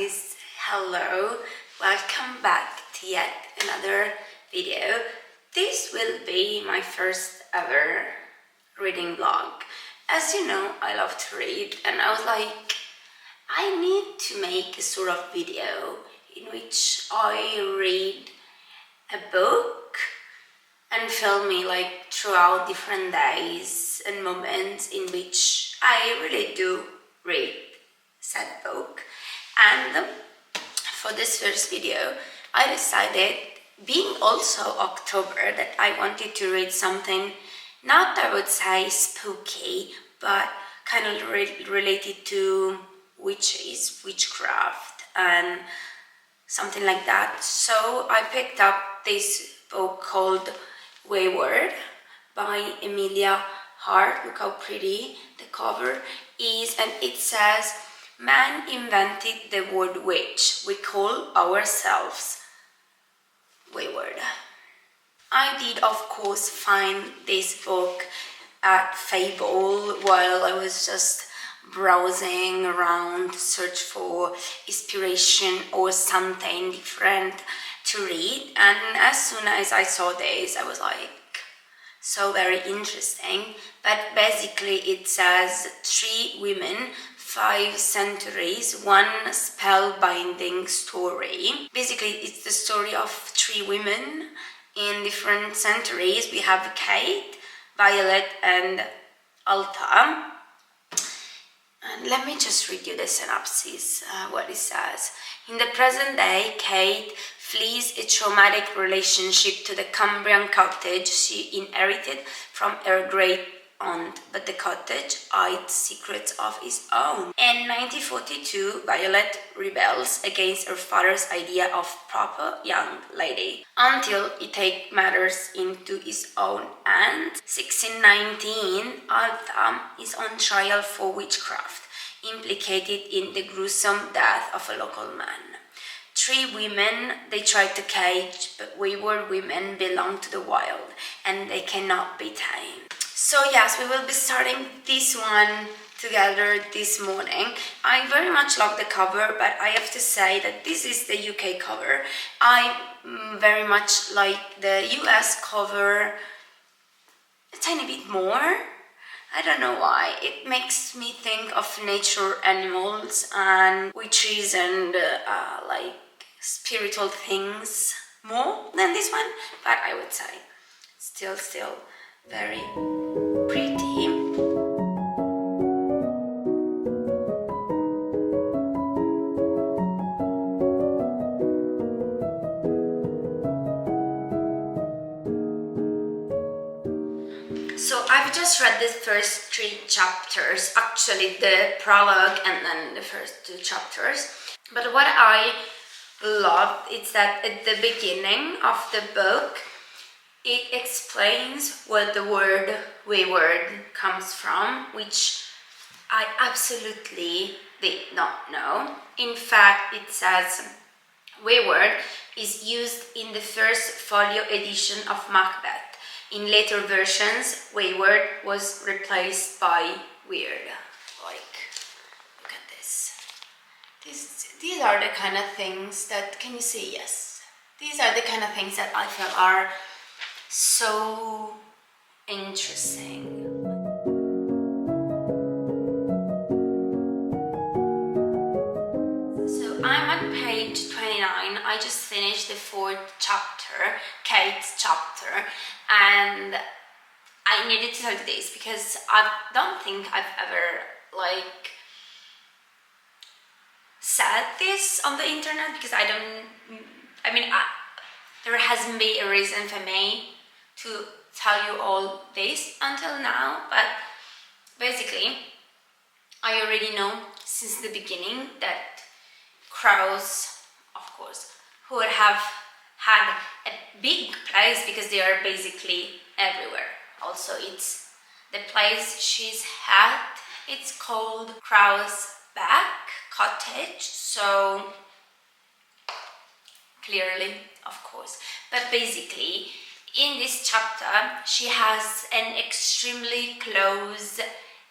guys, hello, welcome back to yet another video. This will be my first ever reading vlog. As you know, I love to read, and I was like, I need to make a sort of video in which I read a book and film me like throughout different days and moments in which I really do read said book. And for this first video I decided, being also October, that I wanted to read something not, I would say, spooky, but kind of related to witches, witchcraft and something like that. So I picked up this book called Wayward by Emilia Hart. Look how pretty the cover is, and it says, "Man invented the word witch. We call ourselves wayward." I did, of course, find this book at Fable while I was just browsing around to search for inspiration or something different to read, and as soon as I saw this I was like, so very interesting. But basically it says 3 women, 5 centuries, 1 spellbinding story. Basically it's the story of 3 women in different centuries. We have Kate, Violet and Alta. And let me just read you the synopsis, what it says. In the present day, Kate flees a traumatic relationship to the Cambrian cottage she inherited from her great aunt, but the cottage hides secrets of its own. In 1942, Violet rebels against her father's idea of proper young lady, until he takes matters into his own hands. 1619, Alta is on trial for witchcraft, implicated in the gruesome death of a local man. 3 women they try to cage, but wayward women belong to the wild and they cannot be tamed. So yes, we will be starting this one together this morning. I very much love the cover, but I have to say that this is the UK cover. I very much like the US cover a tiny bit more. I don't know why. It makes me think of nature, animals and witches and like spiritual things more than this one, but I would say still very pretty. So I've just read the first 3 chapters, actually the prologue and then the first 2 chapters. But what I loved is that at the beginning of the book it explains where the word wayward comes from, which I absolutely did not know. In fact, it says wayward is used in the first folio edition of Macbeth. In later versions, wayward was replaced by weird. Like, look at this. These are the kind of things that, can you see? Yes. These are the kind of things that I feel are so interesting. So I'm at page 29. I just finished the 4th chapter, Kate's chapter, and I needed to tell you this because I don't think I've ever like said this on the internet, because there hasn't been a reason for me to tell you all this until now, but basically I already know since the beginning that crows, of course, would have had a big place because they are basically everywhere. Also, it's the place she's had, it's called Crow's Back Cottage, so clearly, of course. But basically in this chapter she has an extremely close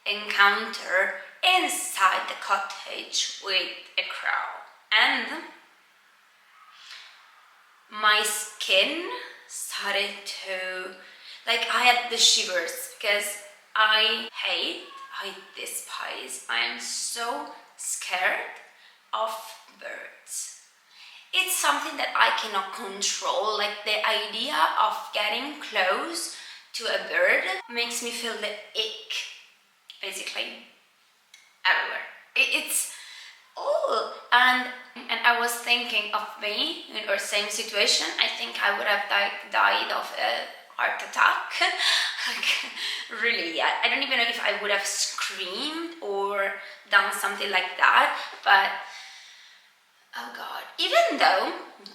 encounter inside the cottage with a crow, and my skin started to, like, I had the shivers because I despise, I am so scared of birds. It's something that I cannot control. Like, the idea of getting close to a bird makes me feel the ick, basically, everywhere. It's all, and I was thinking of me in our same situation. I think I would have died of a heart attack. Like, really, yeah. I don't even know if I would have screamed or done something like that, but oh god. Even though,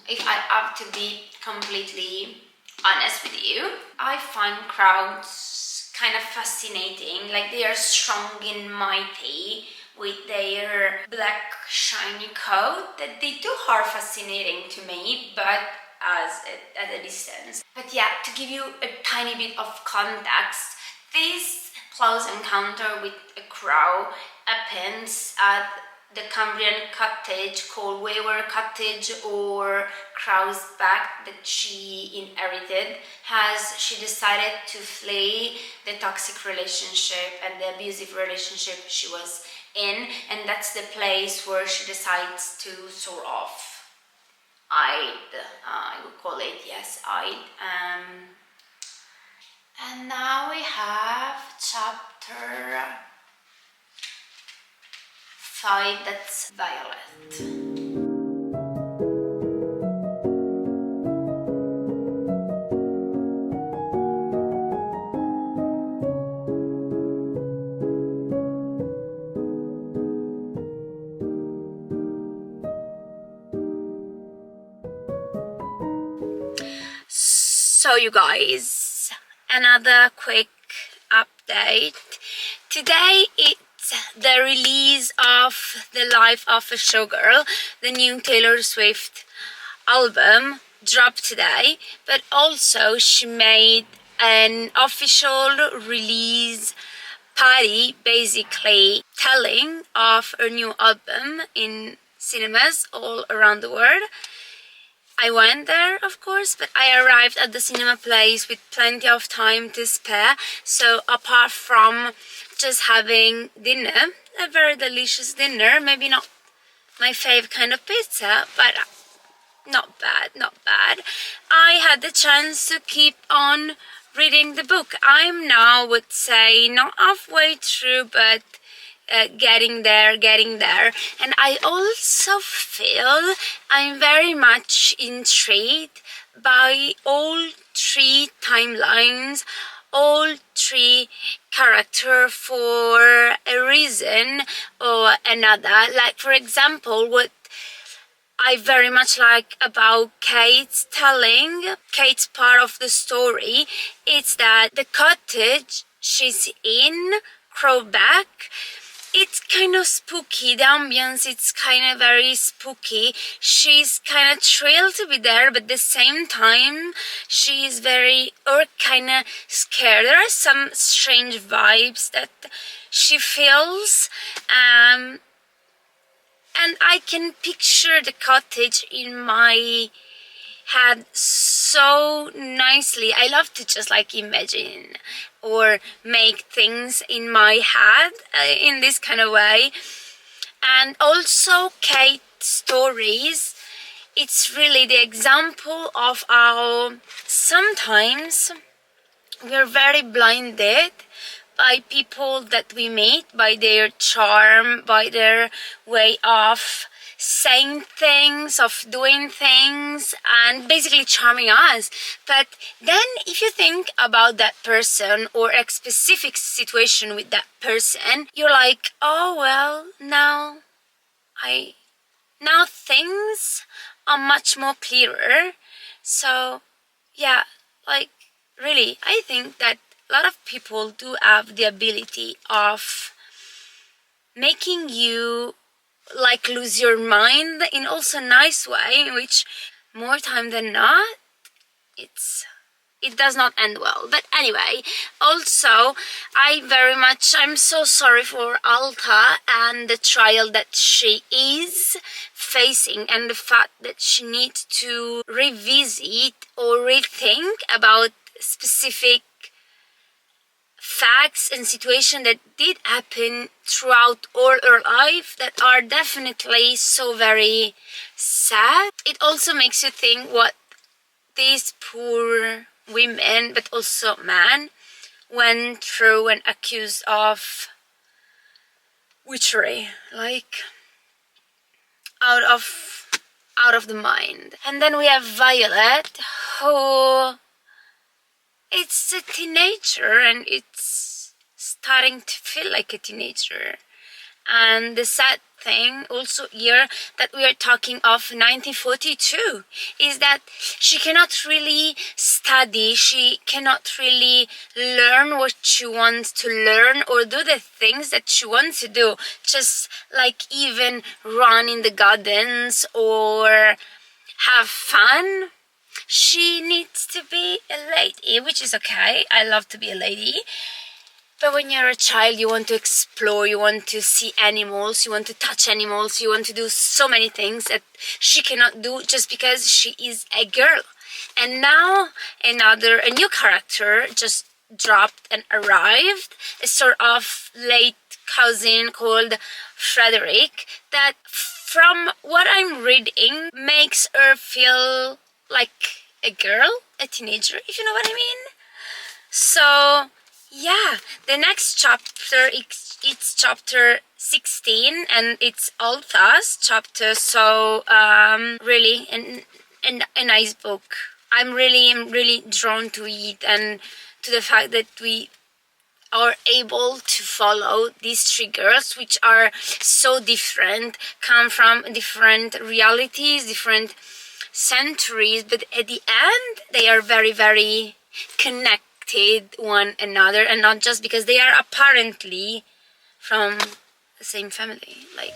if I have to be completely honest with you, I find crowds kind of fascinating. Like, they are strong and mighty with their black shiny coat. That they do are fascinating to me, but at a distance. But yeah, to give you a tiny bit of context, this close encounter with a crow happens at the Cambrian cottage called Wayward Cottage, or Crow's Back, that she inherited, as she decided to flee the toxic relationship and the abusive relationship she was in, and that's the place where she decides to sort of hide, I would call it, yes, hide. And now we have chapter 5, that's Violet. So you guys, another quick update. Today it's the release of The Life of a Showgirl, the new Taylor Swift album dropped today, but also she made an official release party, basically telling of her new album in cinemas all around the world. I went there, of course, but I arrived at the cinema place with plenty of time to spare. So apart from just having dinner, a very delicious dinner, maybe not my fave kind of pizza, but not bad, not bad, I had the chance to keep on reading the book. I'm now, would say, not halfway through, but getting there. And I also feel I'm very much intrigued by all 3 timelines, all 3 characters for a reason or another. Like, for example, what I very much like about Kate's part of the story, it's that the cottage she's in, Crowback, it's kind of spooky. The ambience, it's kind of very spooky. She's kind of thrilled to be there, but at the same time she's very, or kind of scared. There are some strange vibes that she feels, and I can picture the cottage in my head so nicely. I love to just like imagine or make things in my head in this kind of way. And also Kate's stories, it's really the example of how sometimes we're very blinded by people that we meet, by their charm, by their way of saying things, of doing things, and basically charming us. But then if you think about that person or a specific situation with that person, you're like, oh well, now things are much more clearer. So yeah, like, really, I think that a lot of people do have the ability of making you like lose your mind in also nice way, in which more time than not, it's it does not end well. But anyway, also I'm so sorry for Alta and the trial that she is facing, and the fact that she needs to revisit or rethink about specific facts and situations that did happen throughout all her life that are definitely so very sad. It also makes you think what these poor women, but also men, went through when accused of witchery, like out of the mind. And then we have Violet, who it's a teenager and it's starting to feel like a teenager. And the sad thing also here that we are talking of 1942 is that she cannot really study, she cannot really learn what she wants to learn or do the things that she wants to do, just like even run in the gardens or have fun. She needs to be a lady, which is okay. I love to be a lady. But when you're a child, you want to explore, you want to see animals, you want to touch animals, you want to do so many things that she cannot do just because she is a girl. And now a new character just dropped and arrived, a sort of late cousin called Frederica, that from what I'm reading makes her feel like a girl, a teenager, if you know what I mean. So yeah, the next chapter, it's chapter 16 and it's Alta's chapter, so really a nice book. I'm really drawn to it and to the fact that we are able to follow these three girls, which are so different, come from different realities, different centuries, but at the end they are very connected one another, and not just because they are apparently from the same family. Like,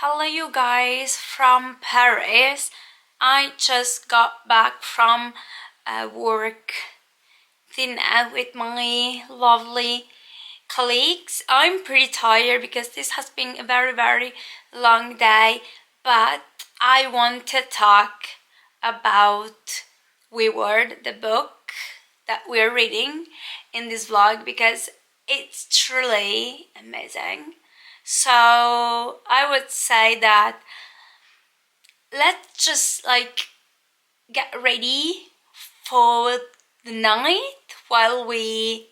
hello you guys from Paris. I just got back from work dinner with my lovely colleagues. I'm pretty tired because this has been a very long day, but I want to talk about Wayward, the book that we're reading in this vlog, because it's truly amazing. So I would say that let's just like get ready for the night while we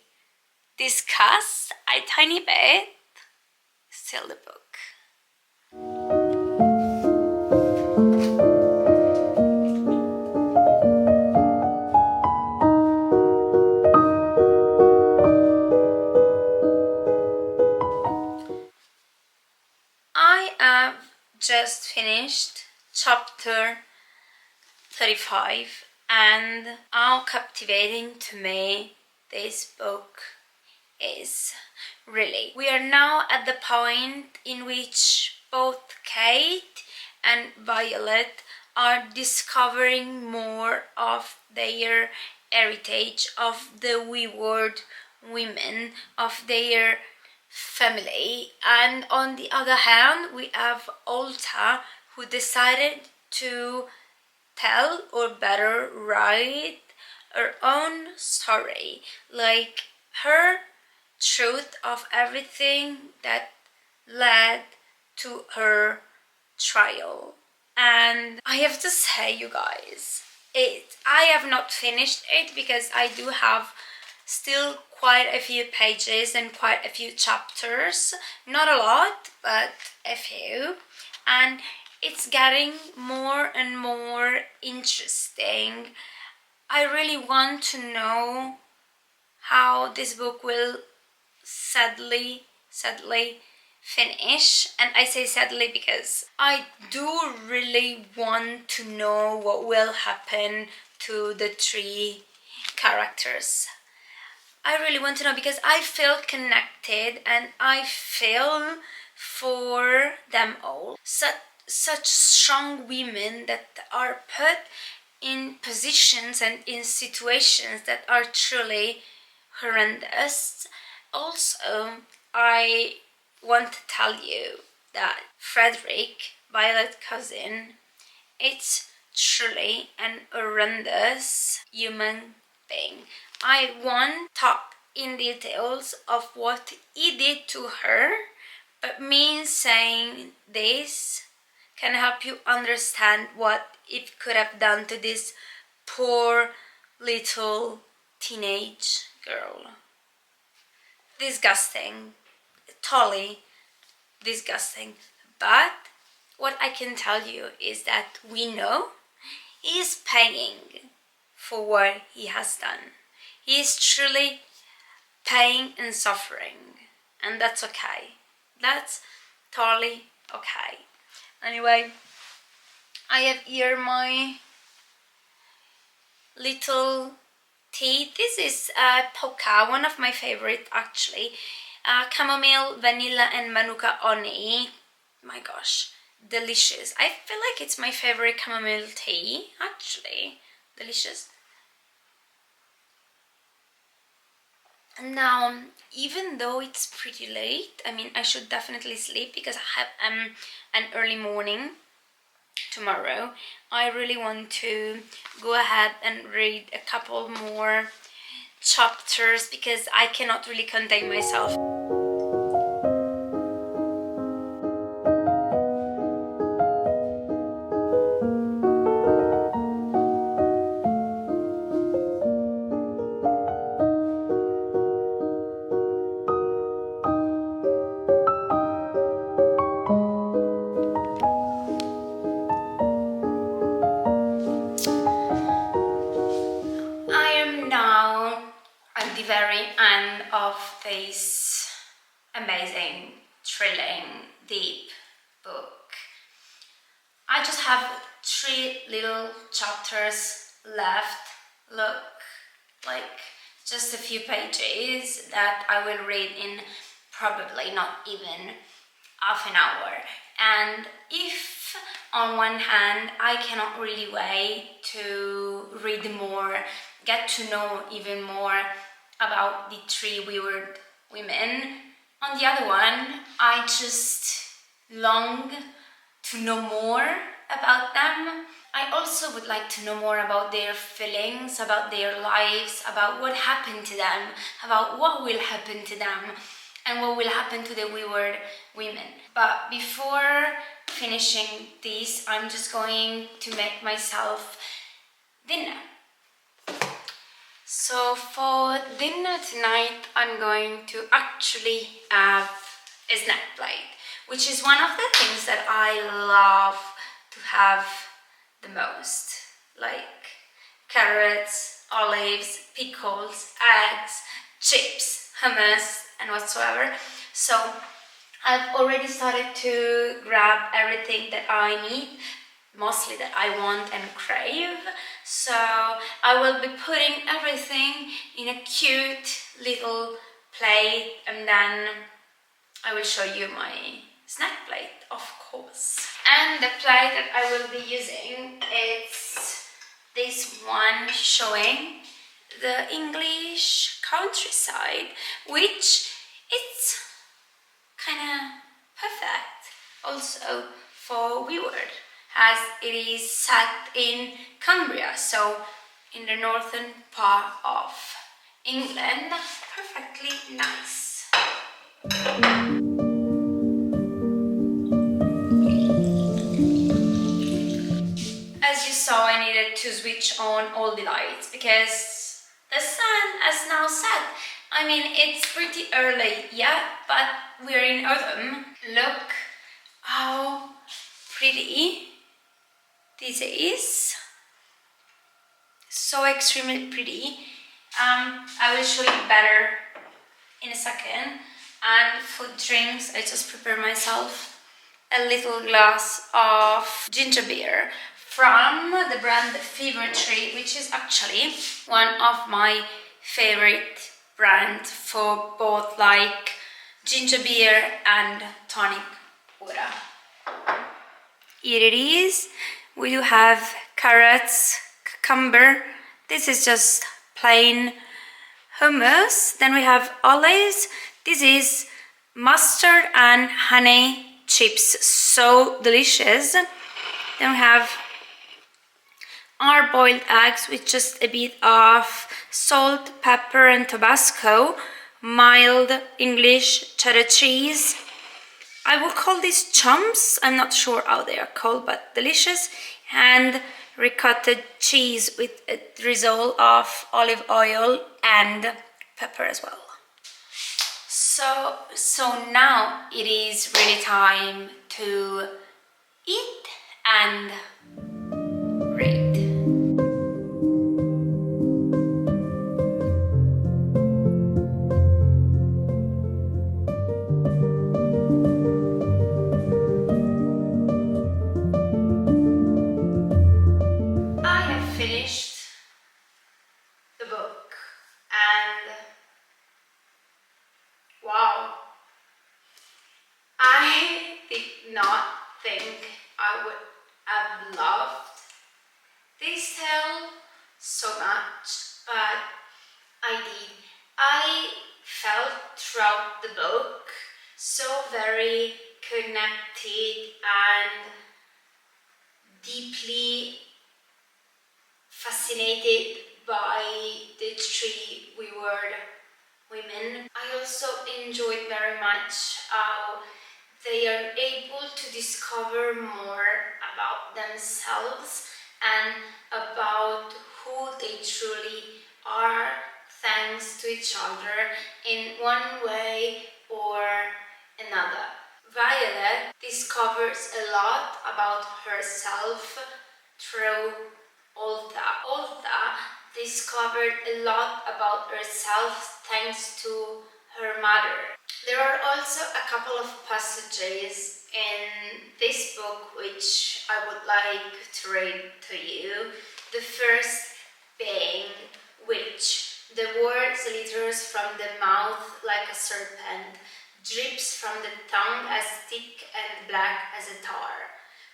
discuss a tiny bit still the book. I have just finished chapter 35, and how captivating to me this book is. Really, we are now at the point in which both Kate and Violet are discovering more of their heritage, of the wayward women, of their family. And on the other hand, we have Alta, who decided to tell, or better write, her own story, like her truth of everything that led to her trial. And I have to say, you guys, I have not finished it because I do have still quite a few pages and quite a few chapters, not a lot, but a few, and it's getting more and more interesting. I really want to know how this book will sadly finish. And I say sadly because I do really want to know what will happen to the three characters? I really want to know because I feel connected and I feel for them all. Such strong women that are put in positions and in situations that are truly horrendous. Also, I want to tell you that Frederick, Violet's cousin, it's truly an horrendous human being. I won't talk in details of what he did to her, but me saying this can help you understand what it could have done to this poor little teenage girl. Disgusting. Totally disgusting. But what I can tell you is that we know he is paying for what he has done. He is truly paying and suffering, and that's okay. That's totally okay. Anyway, I have here my little tea. This is Poca, one of my favorite actually. Chamomile, vanilla and manuka honey. My gosh, delicious. I feel like it's my favorite chamomile tea actually. Delicious. Now, even though it's pretty late, I mean, I should definitely sleep because I have an early morning tomorrow. I really want to go ahead and read a couple more chapters because I cannot really contain myself. The very end of this amazing, thrilling, deep book. I just have 3 little chapters left. Look, like just a few pages that I will read in probably not even half an hour. And if on one hand I cannot really wait to read more, get to know even more about the 3 weird women, on the other one I just long to know more about them. I also would like to know more about their feelings, about their lives, about what happened to them, about what will happen to them, and what will happen to the wayward women. But before finishing this, I'm just going to make myself dinner. So for dinner tonight, I'm going to actually have a snack plate, which is one of the things that I love to have the most, like carrots, olives, pickles, eggs, chips, hummus, and whatsoever. So I've already started to grab everything that I need, mostly that I want and crave. So I will be putting everything in a cute little plate, and then I will show you my snack plate, of course. And the plate that I will be using is this one showing the English countryside, which it's kind of perfect also for Weward, as it is set in Cumbria, so in the northern part of England. Perfectly nice. As you saw, I needed to switch on all the lights because the sun has now set. I mean, it's pretty early yet, but we're in autumn. Look how pretty this is. So extremely pretty. I will show you better in a second. And for drinks, I just prepare myself a little glass of ginger beer from the brand Fever Tree, which is actually one of my favorite brands for both like ginger beer and tonic water. Here it is. We do have carrots, cucumber. This is just plain hummus. Then we have olives. This is mustard and honey chips, so delicious. Then we have our boiled eggs with just a bit of salt, pepper and Tabasco, mild English cheddar cheese. I will call these chumps, I'm not sure how they are called, but delicious. And ricotta cheese with a drizzle of olive oil and pepper as well. So now it is really time to eat and read. I have finished the book and wow, I did not think I would have loved this tale so much, but I did. I felt throughout the book so very connected and deeply fascinated by the three wayward women. I also enjoyed very much how they are able to discover more about themselves and about who they truly are thanks to each other in one way or another. Violet discovers a lot about herself through Olta. Olta discovered a lot about herself thanks to her mother. There are also a couple of passages in this book which I would like to read to you. The first being which the word glitters from the mouth like a serpent, drips from the tongue as thick and black as a tar.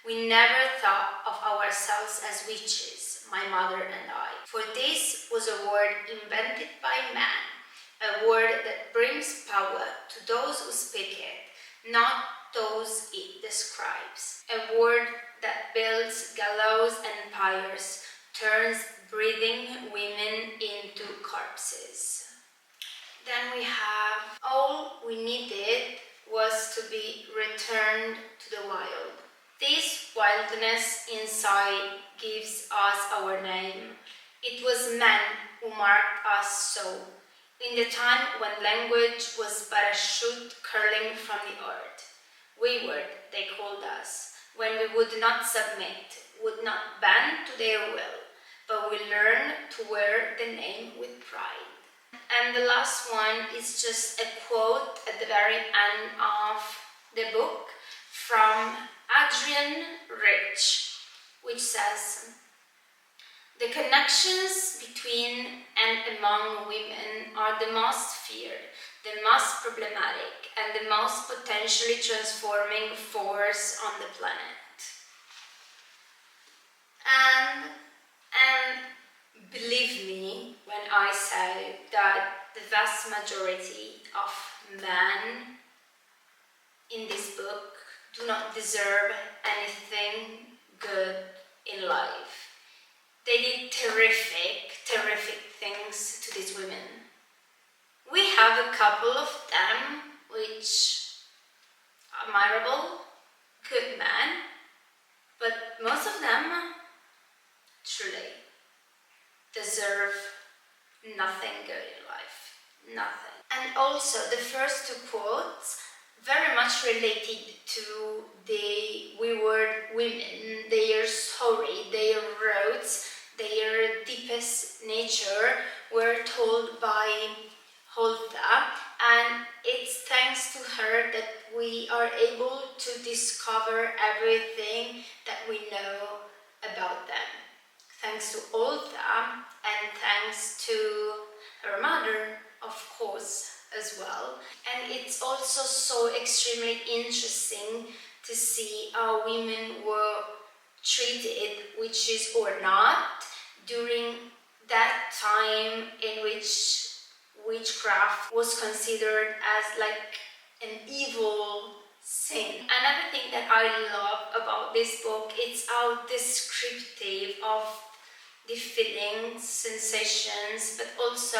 We never thought of ourselves as witches, my mother and I, for this was a word invented by man, a word that brings power to those who speak it, not those it describes, a word that builds gallows and pyres, turns breathing women into corpses. Then we have, all we needed was to be returned to the wild. This wildness inside gives us our name. It was men who marked us so, in the time when language was but a shoot curling from the earth. Wayward, they called us, when we would not submit, would not bend to their will, but we learned to wear the name with pride. And the last one is just a quote at the very end of the book from Adrian Rich, which says, "The connections between and among women are the most feared, the most problematic, and the most potentially transforming force on the planet." And believe me when I say that the vast majority of men in this book do not deserve anything good in life. They did terrific things to these women. We have a couple of them which are admirable, good men, but most of them truly deserve nothing good in life. Nothing. And also the first two quotes very much related to the wayward women, their story, their roots, their deepest nature were told by Holta, and it's thanks to her that we are able to discover everything that we know about them. Thanks to Olta and thanks to her mother, of course, as well. And it's also so extremely interesting to see how women were treated, witches or not, during that time in which witchcraft was considered as like an evil sin. Another thing that I love about this book is how descriptive of the feelings, sensations, but also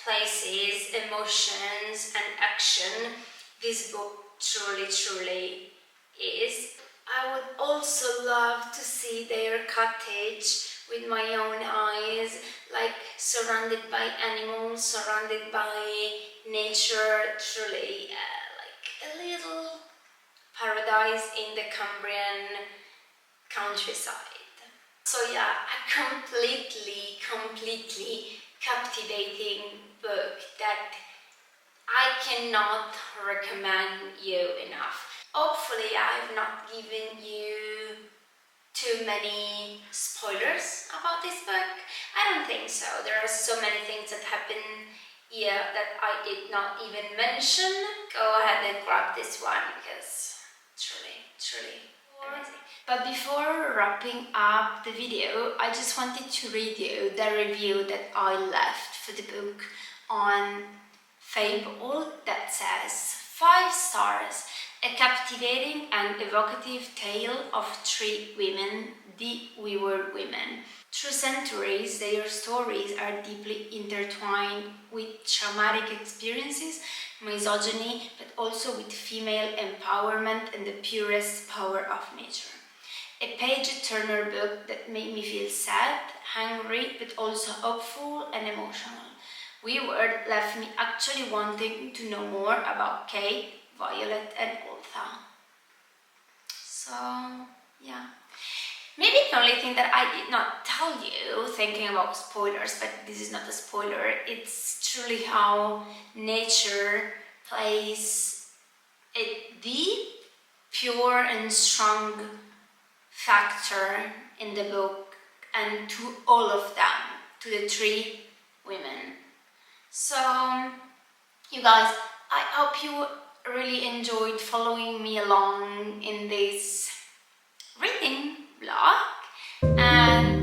places, emotions and action this book truly is. I would also love to see their cottage with my own eyes, like surrounded by animals, surrounded by nature, truly like a little paradise in the Cambrian countryside. So yeah, a completely captivating book that I cannot recommend you enough. Hopefully I've not given you too many spoilers about this book. I don't think so. There are so many things that happen here that I did not even mention. Go ahead and grab this one because truly amazing. But before wrapping up the video, I just wanted to read you the review that I left for the book on Fable that says 5 stars. A captivating and evocative tale of 3 women, the Weaver women. Through centuries, their stories are deeply intertwined with traumatic experiences, misogyny, but also with female empowerment and the purest power of nature. A page-turner book that made me feel sad, hungry, but also hopeful and emotional. Weaver left me actually wanting to know more about Kate, Violet and Oltha. So, yeah. Maybe the only thing that I did not tell you, thinking about spoilers, but this is not a spoiler, it's truly how nature plays a deep, pure and strong factor in the book and to all of them, to the 3 women. So, you guys, I hope you really enjoyed following me along in this reading vlog, and